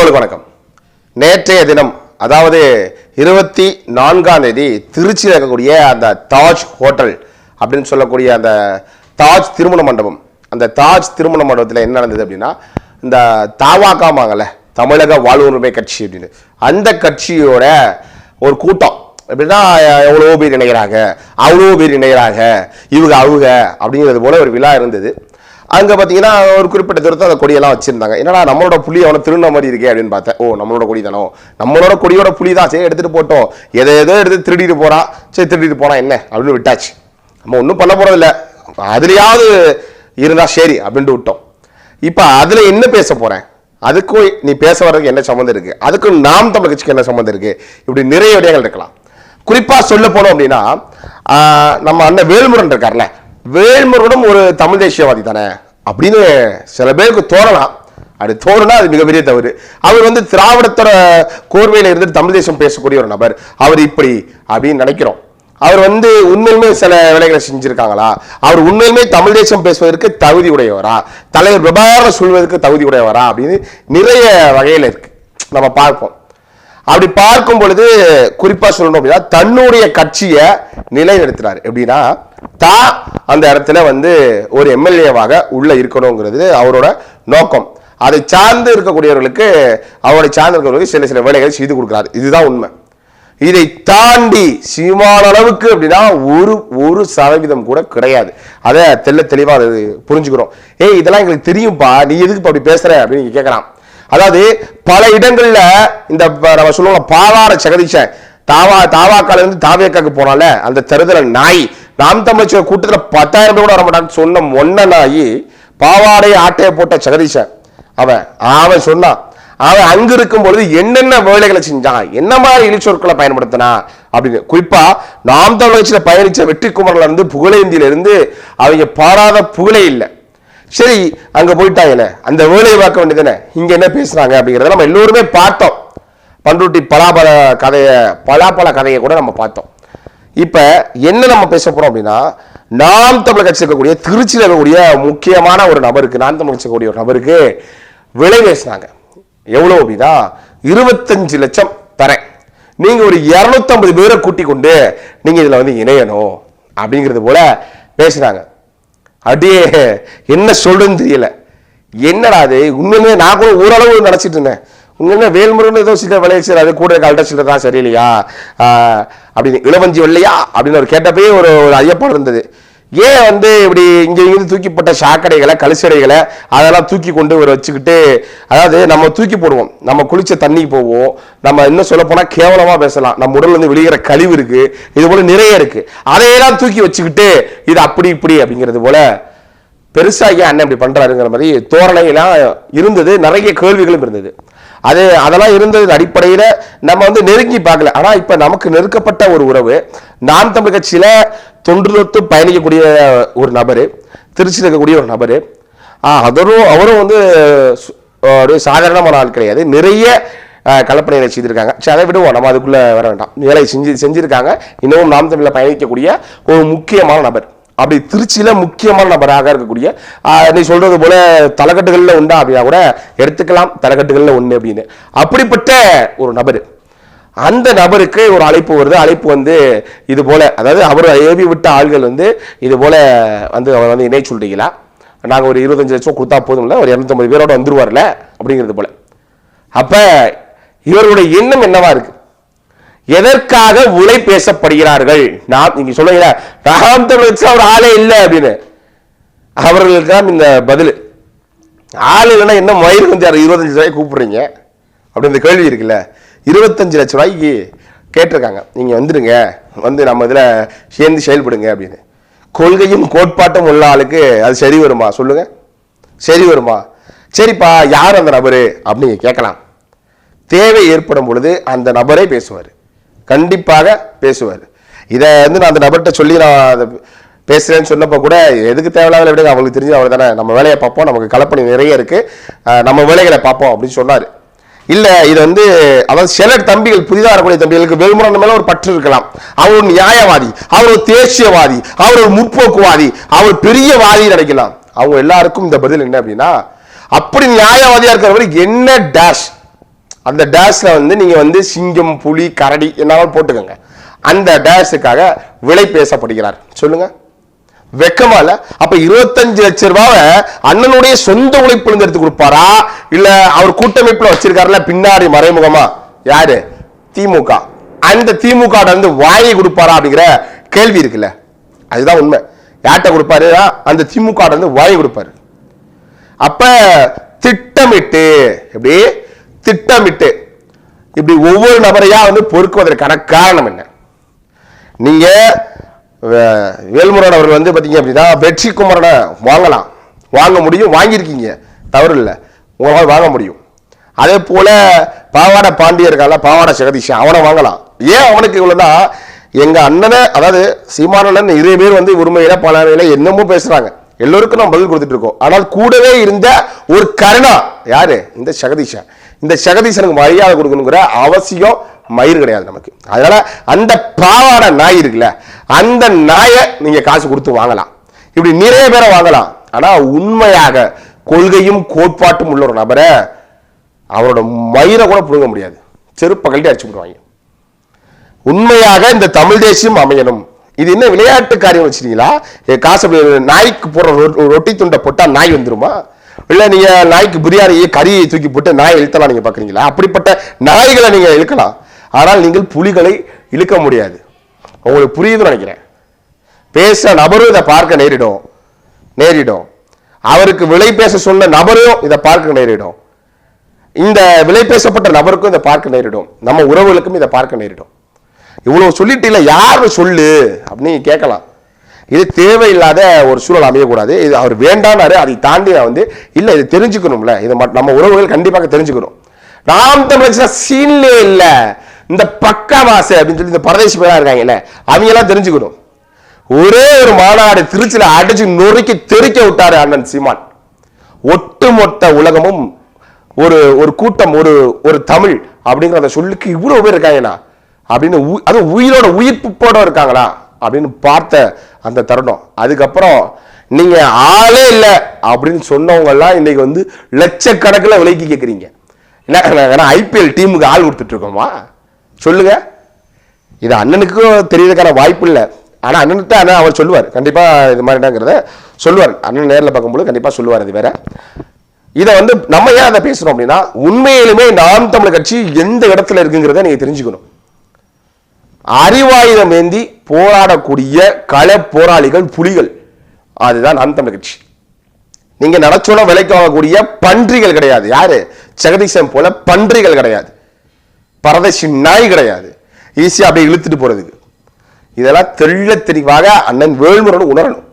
உங்களுக்கு வணக்கம். நேற்றைய தினம் அதாவது 24ஆம் தேதி திருச்சியில் இருக்கக்கூடிய அந்த தாஜ் ஹோட்டல் அப்படின்னு சொல்லக்கூடிய அந்த தாஜ் திருமண மண்டபம், அந்த தாஜ் திருமண மண்டபத்தில் என்ன நடந்தது அப்படின்னா, இந்த தாவாக்காமாங்கல்ல, தமிழக வாழ்வுரிமை கட்சி அப்படின்னு, அந்த கட்சியோட ஒரு கூட்டம் எப்படின்னா எவ்வளோ பேர் இணைகிறாங்க, அவ்வளோ பேர் இணைகிறாங்க, இவங்க அவங்க அப்படிங்கிறது போல ஒரு விழா இருந்தது. அங்கே பார்த்தீங்கன்னா ஒரு குறிப்பிட்ட தூரத்தை அந்த கொடியெல்லாம் வச்சுருந்தாங்க. என்னடா நம்மளோட புளி அவனை திருண்ண மாதிரி இருக்கே அப்படின்னு பார்த்தேன். ஓ, நம்மளோட கொடி தானோ, நம்மளோட கொடியோட புளி தான், சரி எடுத்துகிட்டு போட்டோம், எதை எடுத்து திருடிட்டு போகிறான், சரி திருடிட்டு போனால் என்ன அப்படின்னு விட்டாச்சு. நம்ம ஒன்றும் பண்ண போகிறதில்ல, அதுலையாவது இருந்தால் சரி அப்படின்ட்டு விட்டோம். இப்போ அதில் என்ன பேச போகிறேன், அதுக்கும் நீ பேச வர்றதுக்கு என்ன சம்மந்தம் இருக்குது, அதுக்கும் நாம் தமிழ் கட்சிக்கு என்ன சம்மந்தம் இருக்குது, இப்படி நிறைய விடயங்கள் இருக்கலாம். குறிப்பாக சொல்ல போனோம் அப்படின்னா, நம்ம அண்ணன் வேல்முருகன் இருக்கார்ல, வேல்முருகனும் ஒரு தமிழ் தேசியவாதி தானே அப்படின்னு சில பேருக்கு தோறலாம். அது தோணுனா அது மிகப்பெரிய தவறு. அவர் திராவிடத்தோட கோர்வையில இருந்து தமிழ் தேசம் பேசக்கூடிய ஒரு நபர். அவர் இப்படி அப்படின்னு நினைக்கிறோம். அவர் உண்மையிலுமே சில வேலைகளை செஞ்சிருக்காங்களா, அவர் உண்மையிலுமே தமிழ் தேசம் பேசுவதற்கு தகுதி உடையவரா, தலைவர் பிரபாகரன் சொல்வதற்கு தகுதி உடையவரா அப்படின்னு நிறைய வகையில் இருக்கு, நம்ம பார்ப்போம். அப்படி பார்க்கும் பொழுது குறிப்பா சொல்லணும் அப்படின்னா, தன்னுடைய கட்சியை நிலைநிறுத்தினார். எப்படின்னா, தான் அந்த இடத்துல ஒரு எம்எல்ஏவாக உள்ள இருக்கணுங்கிறது அவரோட நோக்கம். அதை சார்ந்து இருக்கக்கூடியவர்களுக்கு, அவரை சார்ந்து இருக்கிறவர்களுக்கு சில சில வேலைகளை செய்து கொடுக்கிறார். இதுதான் உண்மை. இதை தாண்டி சீமான அளவுக்கு அப்படின்னா ஒரு சதவீதம் கூட கிடையாது. அதை தெளிவா புரிஞ்சுக்கிறோம். ஏய், இதெல்லாம் எங்களுக்கு தெரியும்பா, நீ எதுக்கு அப்படி பேசுற அப்படின்னு கேட்கலாம். அதாவது பல இடங்கள்ல இந்த நம்ம சொல்லுவோம் பாவார ஜெகதீசன் தாவாக்கால இருந்து தாவேக்காக்கு போனால அந்த தருதல நாய், நாம் தமிழ் கூட்டத்தில் 10,000 பேர் கூட வர மாட்டான்னு சொன்ன மொன்ன நாயி, பாவாடை ஆட்டையை போட்ட ஜெகதீசன் அவன் சொன்னான். அவன் அங்க இருக்கும் பொழுது என்னென்ன வேலைகளை செஞ்சான், என்ன மாதிரி இழிச்சொற்களை பயன்படுத்தினா அப்படின்னு. குறிப்பா நாம் தமிழ் கட்சியில பயணிச்ச வெற்றிக்குமரில இருந்து புகழேந்தியில இருந்து அவங்க பாடாத புகழே இல்லை. சரி, அங்க போயிட்டாங்கல்ல, அந்த வேலையை பார்க்க வேண்டியதானே, இங்க என்ன பேசுறாங்க அப்படிங்கிறத நம்ம எல்லோருமே பார்த்தோம். பண்ருட்டி பலாப்பழ கதையை கூட நம்ம பார்த்தோம். இப்ப என்ன நம்ம பேச போறோம் அப்படின்னா, நாம் தமிழ் கட்சி இருக்கக்கூடிய திருச்சியில் இருக்கக்கூடிய முக்கியமான ஒரு நபருக்கு, நாம் தமிழ் கட்சி இருக்கக்கூடிய ஒரு நபருக்கு விலை பேசினாங்க. எவ்வளவு அப்படின்னா, 25 லட்சம் தரேன், நீங்க ஒரு 250 பேரை கூட்டிக் கொண்டு நீங்க இதுல இணையணும் அப்படிங்கிறது போல பேசினாங்க. அப்படியே என்ன சொல்றதுன்னு தெரியல. என்னடா அது, உண்மையிலே நான் கூட ஓரளவு நினைச்சிட்டு இருந்தேன். உண்மையிலே வேல்முருகன் ஏதோ சில விளையாச்சு, அது கூட கல்ட்ட சில தான் சரியில்லையா அப்படின்னு, இளவஞ்சி வெள்ளையா அப்படின்னு ஒரு கேட்டப்பே ஒரு ஐயப்பாடு இருந்தது. ஏன் இப்படி இங்க தூக்கிப்பட்ட சாக்கடைகளை, கழிச்சடைகளை அதெல்லாம் தூக்கி கொண்டு வச்சுக்கிட்டு, அதாவது நம்ம தூக்கி போடுவோம், நம்ம குளிச்ச தண்ணி போவோம், நம்ம இன்னும் சொல்ல போனா கேவலமா பேசலாம், நம்ம உடல்ல வெளியேற கழிவு இருக்கு, இது போல நிறைய இருக்கு, அதையெல்லாம் தூக்கி வச்சுக்கிட்டு இது அப்படி இப்படி அப்படிங்கிறது போல பெருசாக அண்ணன் இப்படி பண்றாருங்கிற மாதிரி தோரணையெல்லாம் இருந்தது. நிறைய கேள்விகளும் இருந்தது. அதெல்லாம் இருந்தது அடிப்படையில நம்ம நெருங்கி பார்க்கல. ஆனா இப்ப நமக்கு நெருக்கப்பட்ட ஒரு உறவு, நாம் தமிழ் கட்சியில தொன்று பயணிக்கக்கூடிய ஒரு நபரு, திருச்சியில் இருக்கக்கூடிய ஒரு நபரு, அவரும் சாதாரணமான ஆள் கிடையாது. நிறைய கலப்பணிகளை செய்திருக்காங்க. சரி, அதை விடுவோம், நம்ம அதுக்குள்ள வர வேண்டாம். வேலை செஞ்சிருக்காங்க. இன்னமும் நாம் தமிழ்ல பயணிக்கக்கூடிய ஒரு முக்கியமான நபர். அப்படி திருச்சியில முக்கியமான நபராக இருக்கக்கூடிய, நீ சொல்றது போல தலைக்கட்டுகள்ல உண்டா அப்படின்னா கூட எடுத்துக்கலாம், தலைக்கட்டுகள்ல ஒண்ணு அப்படின்னு. அப்படிப்பட்ட ஒரு நபர், அந்த நபருக்கு ஒரு அழைப்பு வருது. அழைப்பு இது போல, அதாவது அவர் ஏவி விட்ட ஆள்கள் இது போல அவர் இணை சொல்றீங்களா, நாங்க ஒரு 25 லட்சம் கொடுத்தா போதும் இல்ல, ஒரு 250 பேரோட வந்துருவார்ல அப்படிங்கிறது போல. அப்ப இவருடைய எண்ணம் என்னவா இருக்கு, எதற்காக உலை பேசப்படுகிறார்கள்? நீங்க சொல்லுங்க, நாம் தமிழ் அவர் ஆளே இல்லை அப்படின்னு. அவர்களுக்கு தான் இந்த பதில். ஆள் இல்லைன்னா என்ன மயிறு 25 ரூபாய் கூப்பிடுறீங்க அப்படி இந்த கேள்வி இருக்குல்ல. 25 லட்சம் ரூபாய்க்கு கேட்டிருக்காங்க, நீங்க வந்துருங்க, நம்ம இதுல சேர்ந்து செயல்படுங்க அப்படின்னு. கொள்கையும் கோட்பாட்டும் உள்ள ஆளுக்கு அது சரி வருமா சொல்லுங்க? சரி வருமா? சரிப்பா, யார் அந்த நபரு அப்படின்னு கேட்கலாம். தேவை ஏற்படும் பொழுது அந்த நபரே பேசுவார், கண்டிப்பாக பேசுவார். இதை நான் அந்த நபர்கிட்ட சொல்லி நான் பேசுறேன்னு சொன்னப்போ கூட, எதுக்கு தேவையில்லாத விட அவங்களுக்கு தெரிஞ்சு அவர் தானே, நம்ம வேலையை பார்ப்போம், நமக்கு கலப்பணி நிறைய இருக்கு, நம்ம வேலைகளை பார்ப்போம் அப்படின்னு சொன்னார். இல்ல இது அதாவது சில தம்பிகள், புதிதாக வரக்கூடிய தம்பிகளுக்கு வேல்முருகன் மேல ஒரு பற்று இருக்கலாம். அவர் ஒரு நியாயவாதி, அவர் ஒரு தேசியவாதி, அவர் ஒரு முற்போக்குவாதி, அவர் பெரிய வாதி நினைக்கலாம். அவங்க எல்லாருக்கும் இந்த பதில் என்ன அப்படின்னா, அப்படி நியாயவாதியா இருக்கிறவர் என்ன டேஷ் அந்த டேஷ்ல வந்து நீங்க வந்து சிங்கம், புலி, கரடி என்னாலும் போட்டுக்கோங்க. அந்த டேஷுக்காக விலை பேசப்படுகிறார். சொல்லுங்க, வெக்கமா இல்ல? அப்ப 25 லட்சம் ரூபாவை அண்ணனுடைய சொந்த உழைப்பு எடுத்து கொடுப்பாரா, இல்ல அவர் கூட்டமைப்புல வச்சிருக்காருல பின்னாடி மறைமுகமா யாரு, திமுக, அந்த திமுக வந்து வாயை கொடுப்பாரா அப்படிங்கிற கேள்வி இருக்குல்ல. அதுதான் உண்மை. யார்கிட்ட கொடுப்பாரு? அந்த திமுக வந்து வாயை கொடுப்பாரு. அப்ப திட்டமிட்டு இப்படி ஒவ்வொரு நபரையா வந்து பொறுக்குவதற்கான காரணம் என்ன? நீங்க வேல்முருகன் அவர்கள் வந்து பாத்தீங்க அப்படின்னா வெற்றி குமரனை வாங்க முடியும், வாங்கியிருக்கீங்க, தவறு இல்லை, உங்களால் வாங்க முடியும். அதே போல பாவாடை பாண்டியர் இருக்கால, பாவாடை ஜெகதீஷன், அவனை வாங்கலாம். ஏன் அவனுக்கு இவ்வளவுதான்? எங்க அண்ணனை, அதாவது சீமானன் நிறைய பேர் வந்து உரிமையில பல என்னமோ பேசுறாங்க, எல்லோருக்கும் நான் பதில் கொடுத்துட்டு இருக்கோம். ஆனால் கூடவே இருந்த ஒரு கருணா யாரு? இந்த ஜெகதீஷன். இந்த ஜெகதீஷனுக்கு மரியாதை கொடுக்கணுங்கிற அவசியம் மயிர் கிடையாது நமக்கு. அதனால அந்த பாவாடை நாய் இருக்குல்ல, அந்த நாயை நீங்க காசு கொடுத்து வாங்கலாம், இப்படி நிறைய பேரை வாங்கலாம். ஆனா உண்மையாக கொள்கையும் கோட்பாட்டும் உள்ள ஒரு நபரை அவரோட மயிரை கூட புடுங்க முடியாது, செருப்ப கழட்டி அடிச்சு விடுவாங்க. உண்மையாக இந்த தமிழ் தேசியம் அமையணும். இது என்ன விளையாட்டு காரியம் வச்சிருக்கீங்களா? காசு நாய்க்கு போற ரொட்டி துண்டை போட்டா நாய் வந்துருமா? இல்ல நீங்க நாய்க்கு பிரியாணியை கறியை தூக்கி போட்டு நாயை இழுத்தலாம் நீங்க பாக்குறீங்களா? அப்படிப்பட்ட நாய்களை நீங்க இழுக்கலாம், ஆனால் நீங்கள் புலிகளை இழுக்க முடியாது. உங்களுக்கு புரியுதுன்னு நினைக்கிறேன். பேச நபரும் இதை பார்க்க நேரிடும், அவருக்கு விலை பேச சொன்ன நபரும் இதை பார்க்க நேரிடும், இந்த விலை பேசப்பட்ட நபருக்கும் இதை பார்க்க நேரிடும், நம்ம உறவுகளுக்கும் இதை பார்க்க நேரிடும். இவ்வளவு சொல்லிட்டு இல்ல யாரு சொல்லு அப்படின்னு கேட்கலாம். இது தேவையில்லாத ஒரு சூழல் அமையக்கூடாது. இது அவர் வேண்டானாரு, அதை தாண்டி வந்து இல்ல இது தெரிஞ்சுக்கணும்ல, இது நம்ம உறவுகள் கண்டிப்பாக தெரிஞ்சுக்கணும். நாம் தமிழ் சீன்லே இல்ல, இந்த பக்கா மாசு அப்படின்னு சொல்லி இந்த பரதேசி பேரா இருக்காங்கல்ல, அவங்க எல்லாம் தெரிஞ்சுக்கணும். ஒரே ஒரு மாநாடு திருச்சியில அடிச்சு நொறுக்கி தெறிக்க விட்டாரு அண்ணன் சீமான். ஒட்டுமொத்த உலகமும் ஒரு கூட்டம், ஒரு தமிழ் அப்படிங்கிற அந்த சொல்லுக்கு இவ்வளவு பேர் இருக்காங்கண்ணா அப்படின்னு, அது உயிரோட உயிர்ப்போட இருக்காங்களா அப்படின்னு பார்த்த அந்த தருணம். அதுக்கப்புறம் நீங்க ஆளே இல்லை அப்படின்னு சொன்னவங்க எல்லாம் இன்னைக்கு வந்து லட்சக்கணக்கில் விலைக்கு கேட்குறீங்க. என்ன ஐபிஎல் டீமுக்கு ஆள் கொடுத்துட்டு இருக்கோமா? சொல்லுங்க. இது அண்ணனுக்கும் தெரியறதுக்கான வாய்ப்பு இல்லை. ஆனா அண்ணன்கிட்ட அண்ணன் அவர் சொல்லுவார், கண்டிப்பா இது மாதிரிங்கிறத சொல்லுவார். அண்ணன் நேரில் பார்க்கும்போது கண்டிப்பா சொல்லுவார். அது வேற. இதை வந்து நம்ம ஏன் அதை பேசுறோம் அப்படின்னா, உண்மையிலுமே நாம் தமிழர் கட்சி எந்த இடத்துல இருக்குங்கிறத நீங்க தெரிஞ்சுக்கணும். அறிவாயுதம் ஏந்தி போராடக்கூடிய கள போராளிகள் புலிகள், அதுதான் நாம் தமிழர் கட்சி. நீங்க நடச்சோட விலைக்கு வாங்கக்கூடிய பன்றிகள் கிடையாது. யாரு? ஜெகதீசன் போல பன்றிகள் கிடையாது, பரதேசி நாய் கிடையாது, ஈஸியா அப்படியே இழுத்துட்டு போறதுக்கு. இதெல்லாம் தெள்ள தெளிவாக அண்ணன் வேல்முருகன் உணரணும்.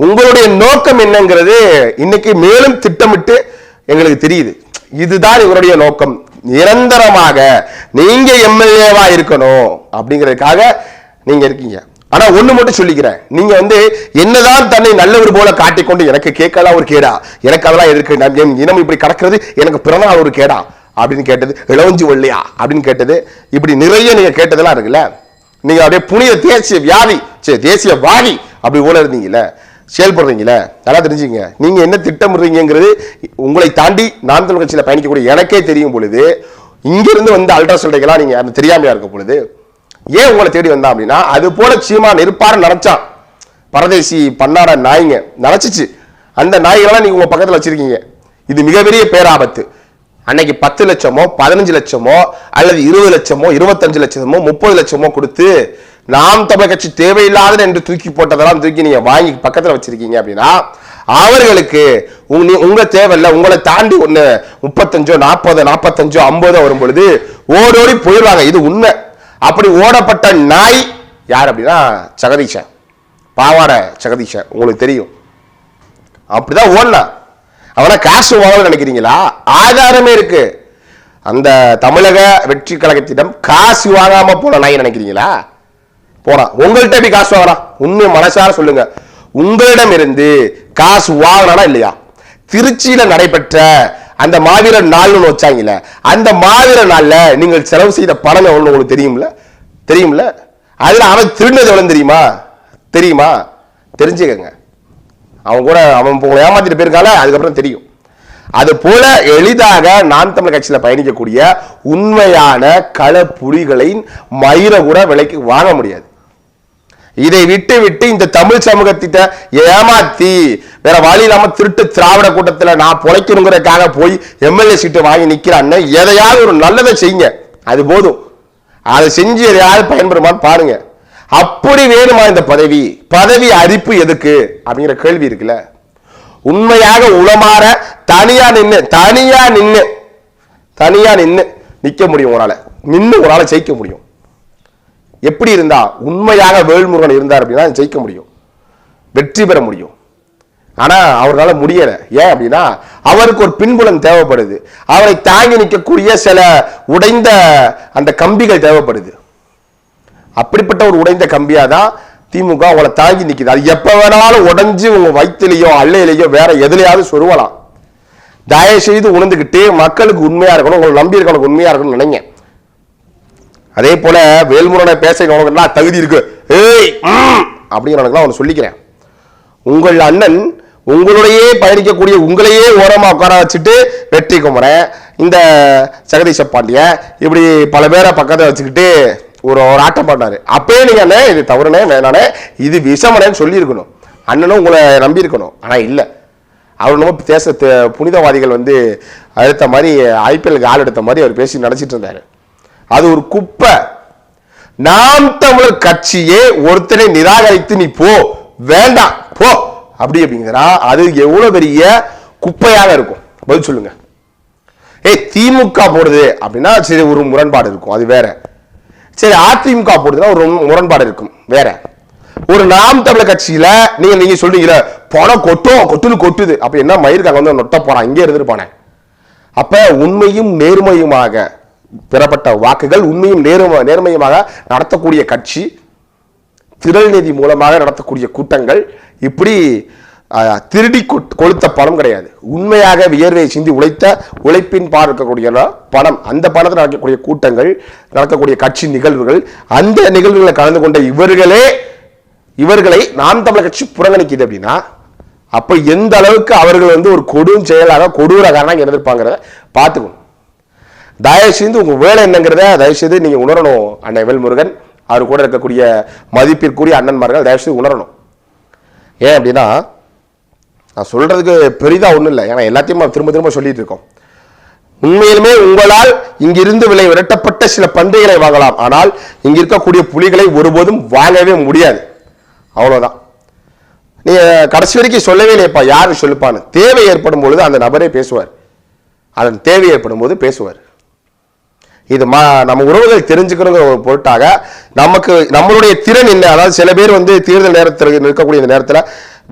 உங்களுடைய நோக்கம் என்னங்கிறது இன்னைக்கு மேலும் திட்டமிட்டு எங்களுக்கு தெரியுது. இதுதான் இவருடைய நோக்கம். நிரந்தரமாக நீங்க எம்எல்ஏவா இருக்கணும் அப்படிங்கிறதுக்காக நீங்க இருக்கீங்க. ஆனா ஒண்ணு மட்டும் சொல்லிக்கிறேன், நீங்க வந்து என்னதான் தன்னை நல்லவர் போல காட்டிக்கொண்டு எனக்கு கேட்கலாம் ஒரு கேடா, எனக்கு அதெல்லாம் எதிர்க்கு இனம் இப்படி கடக்கிறது, எனக்கு பிறநாள் ஒரு கேடா அப்படின்னு கேட்டது, இளவஞ்சி வள்ளியா அப்படின்னு கேட்டது, இப்படி நிறைய நீங்க கேட்டதெல்லாம் இருக்குல்ல. நீங்க அப்படியே புனித தேசியவாதி அப்படி போல இருந்தீங்கல்ல, செயல்படுறீங்கள, நல்லா தெரிஞ்சுங்க. நீங்க என்ன திட்டமிடுறீங்கிறது உங்களை தாண்டி நாம் தமிழர் கட்சியில பயணிக்கக்கூடிய எனக்கே தெரியும் பொழுது, இங்கிருந்து வந்து அல்ட்ரா சொல்றீங்களா நீங்க அது தெரியாமையா இருக்க பொழுது, ஏன் உங்களை தேடி வந்தா அப்படின்னா, அது போல சீமான் இருப்பாரு நினைச்சான். பரதேசி பன்னாட நாய்ங்க நினைச்சிச்சு. அந்த நாய்களாம் நீங்க உங்க பக்கத்துல வச்சிருக்கீங்க. இது மிகப்பெரிய பேராபத்து. அன்னைக்கு 10 லட்சமோ 15 லட்சமோ அல்லது 20 லட்சமோ 25 லட்சமோ 30 லட்சமோ கொடுத்து நாம் தமிழர் கட்சி தேவையில்லாத என்று தூக்கி போட்டதெல்லாம் தூக்கி நீங்க வாங்கி பக்கத்துல வச்சிருக்கீங்க அப்படின்னா, அவர்களுக்கு உங்க தேவையில்லை, உங்களை தாண்டி ஒண்ணு 35 40 45 50 வரும் பொழுது ஓடோடி போயிடுவாங்க. இது உண்மை. அப்படி ஓடப்பட்ட நாய் யார் அப்படின்னா ஜெகதீஷன், பாவாடை ஜெகதீஷன். உங்களுக்கு தெரியும், அப்படிதான் ஓடலாம். அவனா காசு வாங்க நினைக்கிறீங்களா? ஆதாரமே இருக்கு. அந்த தமிழக வெற்றி கழகத்திடம் காசு வாங்காம போன நாய் நினைக்கிறீங்களா? போனா உங்கள்கிட்ட எப்படி காசு வாங்கலாம்? உண்மை மனசார சொல்லுங்க, உங்களிடம் இருந்து காசு வாங்கினா இல்லையா? திருச்சியில நடைபெற்ற அந்த மாவீரர் நாள் ஒன்று வச்சாங்கல்ல, அந்த மாவீரர் நாள்ல நீங்கள் செலவு செய்த பணம் எவ்வளவு உங்களுக்கு தெரியும்ல. அதுல அவன் திருடினது எவ்வளவு தெரியுமா? தெரிஞ்சுக்கங்க. அவன் கூட அவன் உங்களை ஏமாத்திட்டு போயிருக்கால, அதுக்கப்புறம் தெரியும். அது போல எளிதாக நாம் தமிழர் கட்சியில் பயணிக்கக்கூடிய உண்மையான கள புலிகளின் மயிர கூட விலைக்கு வாங்க முடியாது. இதை விட்டு விட்டு இந்த தமிழ் சமூகத்திட்ட ஏமாத்தி வேற வழி இல்லாம திருட்டு திராவிட கூட்டத்தில் நான் பொழைக்கணுங்கிறதுக்காக போய் எம்எல்ஏ சீட்டு வாங்கி நிக்கிறான்னு எதையாவது ஒரு நல்லதை செய்யுங்க, அது போதும். அதை செஞ்சு எதையாவது பயன்படுமான்னு பாருங்க. அப்படி வேணுமா இந்த பதவி அரிப்பு எதுக்கு அப்படிங்கிற கேள்வி இருக்குல்ல. உண்மையாக உளமாற தனியா நின்னு நிக்க முடியும். ஒரு ஆளை ஜெயிக்க முடியும். எப்படி இருந்தா உண்மையாக வேல்முருகன் இருந்தார் அப்படின்னா ஜெயிக்க முடியும், வெற்றி பெற முடியும். ஆனா அவரால முடியல. ஏன் அப்படின்னா அவருக்கு ஒரு பின்புலம் தேவைப்படுது. அவரை தாங்கி நிற்கக்கூடிய சில உடைந்த அந்த கம்பிகள் தேவைப்படுது. அப்படிப்பட்ட ஒரு உடைந்த கம்பியாதான் திமுக உங்களை தாங்கி நிற்குது. அது எப்ப வேணாலும் உடைஞ்சு உங்க வயிற்றுலையோ அல்லையிலையோ வேற எதுலையாவது சொருவலாம். தயவு செய்து உணர்ந்துகிட்டு மக்களுக்கு உண்மையா இருக்கணும், உங்களை நம்பி இருக்கணும், உண்மையா இருக்கணும் நினைங்க. அதே போல வேல்முருகனை பேச தகுதி இருக்கு அப்படிங்கிறவனுக்கு அவனை சொல்லிக்கிறேன். உங்கள் அண்ணன் உங்களுடைய பயணிக்கக்கூடிய உங்களையே ஓரமா உட்கார வச்சுட்டு வெற்றி குமரன், இந்த ஜெகதீச பாண்டியன், இப்படி பல பேரை பக்கத்தை வச்சுக்கிட்டு ஒரு ஆட்டம் பண்ணாரு. அப்பயே நீங்க அண்ணே இது தவறுனே வேணானே இது விஷமனேன்னு சொல்லி இருக்கணும். அண்ணனும் உங்களை நம்பி இருக்கணும். ஆனா இல்ல, அவர் நம்ம தேச புனிதவாதிகள் அடுத்த மாதிரி ஐபிஎல் ஆள் எடுத்த மாதிரி அவர் பேசி நினைச்சிட்டு இருந்தாரு. அது ஒரு குப்பை. நாம் தமிழர் கட்சியே ஒருத்தனை நிராகரித்து நீ போ வேண்டாம் போ அப்படிங்கிறா அது எவ்வளவு பெரிய குப்பையாக இருக்கும். பதில் சொல்லுங்க. திமுக போடுது அப்படின்னா சரி ஒரு முரண்பாடு இருக்கும், அது வேற. சரி அதிமுக போடுதுன்னா ஒரு முரண்பாடு இருக்கும், வேற. ஒரு நாம் தமிழர் கட்சியில நீங்க சொல்றீங்களா பணம் கொட்டுது, அப்ப என்ன மயிருக்காக நொட்ட போறான், இங்கே இருந்துட்டு போனேன். அப்ப உண்மையும் நேர்மையுமாக பெறப்பட்ட வாக்குகள், உண்மையும் நேர்மையுமாக நடத்தக்கூடிய கட்சி, திரள் நிதி மூலமாக நடத்தக்கூடிய கூட்டங்கள், இப்படி திருடி கொளுத்த பணம் கிடையாது. உண்மையாக வியர்வை சிந்தி உழைப்பின் பார்க்கக்கூடிய பணம், அந்த பணத்தில் நடக்கக்கூடிய கூட்டங்கள், நடக்கக்கூடிய கட்சி நிகழ்வுகள், அந்த நிகழ்வுகளை கலந்து கொண்ட இவர்களை நாம் தமிழர் கட்சி புறக்கணிக்குது அப்படின்னா அப்ப எந்த அளவுக்கு அவர்கள் ஒரு செயலாக கொடூரகாரனாக இருந்திருப்பாங்கிறத பார்த்துக்கணும். தயவு செய்து உங்க வேலை என்னங்கிறத தயவு செய்து நீங்க உணரணும். அண்ணன் வேல்முருகன் அவர் கூட இருக்கக்கூடிய மதிப்பிற்குரிய அண்ணன்மார்கள் தயவு செய்து உணரணும். ஏன் அப்படின்னா நான் சொல்றதுக்கு பெரிதா ஒண்ணும் இல்லை, ஏன்னா எல்லாத்தையும் திரும்ப சொல்லிட்டு இருக்கோம். உண்மையிலுமே உங்களால் இங்கிருந்து விரட்டப்பட்ட சில பன்றிகளை வாங்கலாம், ஆனால் இங்க இருக்கக்கூடிய புலிகளை ஒருபோதும் வாங்கவே முடியாது. அவ்வளவுதான். நீங்க கடைசி வரைக்கும் சொல்லவே இல்லையப்பா, யாரு சொல்லுப்பான்னு. தேவை ஏற்படும் பொழுது அந்த நபரே பேசுவார், அதன் தேவை ஏற்படும் போது பேசுவார். இது நம்ம உறவுகள் தெரிஞ்சுக்கிறோங்கிற ஒரு பொருட்டாக நமக்கு நம்மளுடைய திறன் என்ன, அதாவது சில பேர் தேர்தல் நேரத்தில் இருக்கக்கூடிய இந்த நேரத்தில்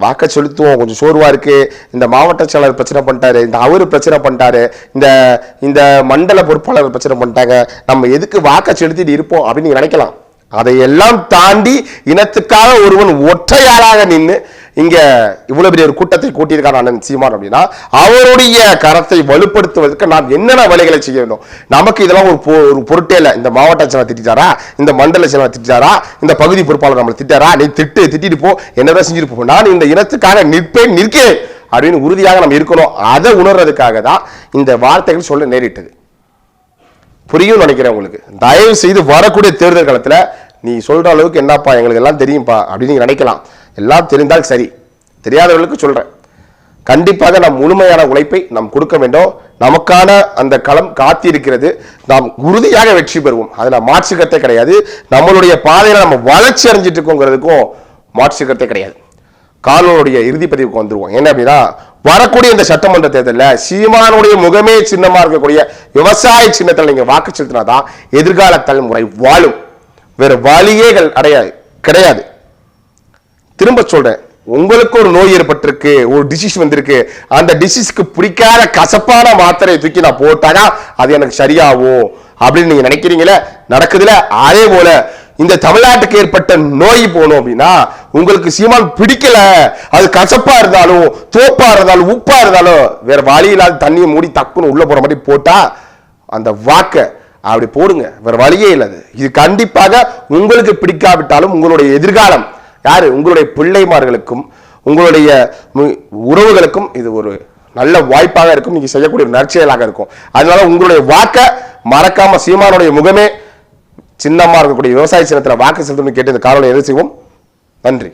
வாக்க செலுத்துவோம், கொஞ்சம் சோர்வா இருக்கு, இந்த மாவட்ட செயலாளர் பிரச்சனை பண்ணிட்டாரு, இந்த அவரு பிரச்சனை பண்ணிட்டாரு, இந்த மண்டல பொறுப்பாளர் பிரச்சனை பண்ணிட்டாங்க, நம்ம எதுக்கு வாக்க செலுத்திட்டு இருப்போம் அப்படின்னு நினைக்கலாம். அதையெல்லாம் தாண்டி இனத்துக்காக ஒருவன் ஒற்றையாளாக நின்று இங்க இவ்வளவு பெரிய ஒரு கூட்டத்தை கூட்டியிருக்கார் அண்ணன் சீமான் அப்படின்னா அவருடைய கரத்தை வலுப்படுத்துவதற்கு நாம் என்னென்ன வேலைகளை செய்ய வேண்டும். நமக்கு இதெல்லாம் ஒரு பொருட்டே இல்லை. இந்த மாவட்ட செயலர் திட்டாரா, இந்த மண்டல செயலர் திட்டாரா, இந்த பகுதி பொறுப்பாளர் நம்மளை திட்டாரா, நீ திட்டிட்டு போ, என்னதான் செஞ்சுட்டு போ, நான் இந்த இனத்துக்காக நிற்கிறேன் அப்படின்னு உறுதியாக நம்ம இருக்கணும். அதை உணர்றதுக்காக தான் இந்த வார்த்தைகள் சொல்ல நேரிட்டது. புரியும் நினைக்கிறேன் உங்களுக்கு. தயவு செய்து வரக்கூடிய தேர்தல் காலத்துல நீ சொல்ற அளவுக்கு என்னப்பா எங்களுக்கு எல்லாம் தெரியும்பா அப்படின்னு நீங்க நினைக்கலாம். எல்லாம் தெரிந்தால் சரி, தெரியாதவர்களுக்கு சொல்றேன், கண்டிப்பாக நாம் முழுமையான உழைப்பை நாம் கொடுக்க வேண்டும். நமக்கான அந்த களம் காத்திருக்கிறது, நாம் உறுதியாக வெற்றி பெறுவோம். அதுல மாற்றுக்கத்தை கிடையாது. நம்மளுடைய பாதையில நம்ம வளர்ச்சி அடைஞ்சிட்டு இருக்கோங்கிறதுக்கும் மாற்றுக்கத்தை கிடையாது. காலனுடைய இறுதி பதிவுக்கு வந்துருவோம். என்ன அப்படின்னா வரக்கூடிய இந்த சட்டமன்ற தேர்தலில் சீமானுடைய முகமே சின்னமா இருக்கக்கூடிய விவசாய சின்னத்தில் நீங்க வாக்கு செலுத்தினாதான் எதிர்கால தலைமுறை வாழும். வேற வழியே கிடையாது. திரும்ப சொல்றேன், உங்களுக்கு ஒரு நோய் ஏற்பட்டிருக்கு, ஒரு டிசீஸ் வந்திருக்கு, அந்த டிசீஸ்க்கு பிடிக்காத கசப்பான மாத்திரையை தூக்கி நான் போட்டானா அது எனக்கு சரியாகும் அப்படின்னு நீங்க நினைக்கிறீங்களே, நடக்குதுல. அதே போல இந்த தமிழ்நாட்டுக்கு ஏற்பட்ட நோய் போகணும் அப்படின்னா உங்களுக்கு சீமான் பிடிக்கல, அது கசப்பா இருந்தாலும் தோப்பா இருந்தாலும் உப்பா இருந்தாலும் வேற வழி இல்லாத தண்ணியை மூடி தக்குன்னு உள்ள போற மாதிரி போட்டா அந்த வாக்க அப்படி போடுங்க, வேற வழியே இல்லாது. இது கண்டிப்பாக உங்களுக்கு பிடிக்காவிட்டாலும் உங்களுடைய எதிர்காலம் யாரு, உங்களுடைய பிள்ளைமார்களுக்கும் உங்களுடைய உறவுகளுக்கும் இது ஒரு நல்ல வாய்ப்பாக இருக்கும், நீங்க செய்யக்கூடிய நற்செயலாக இருக்கும். அதனால உங்களுடைய வாக்க மறக்காம சீமானுடைய முகமே சின்னமா இருக்கக்கூடிய விவசாய சின்னத்துல வாக்கு செலுத்தணும்னு கேட்டு இந்த காணொலியை எதிர் செய்வோம். நன்றி.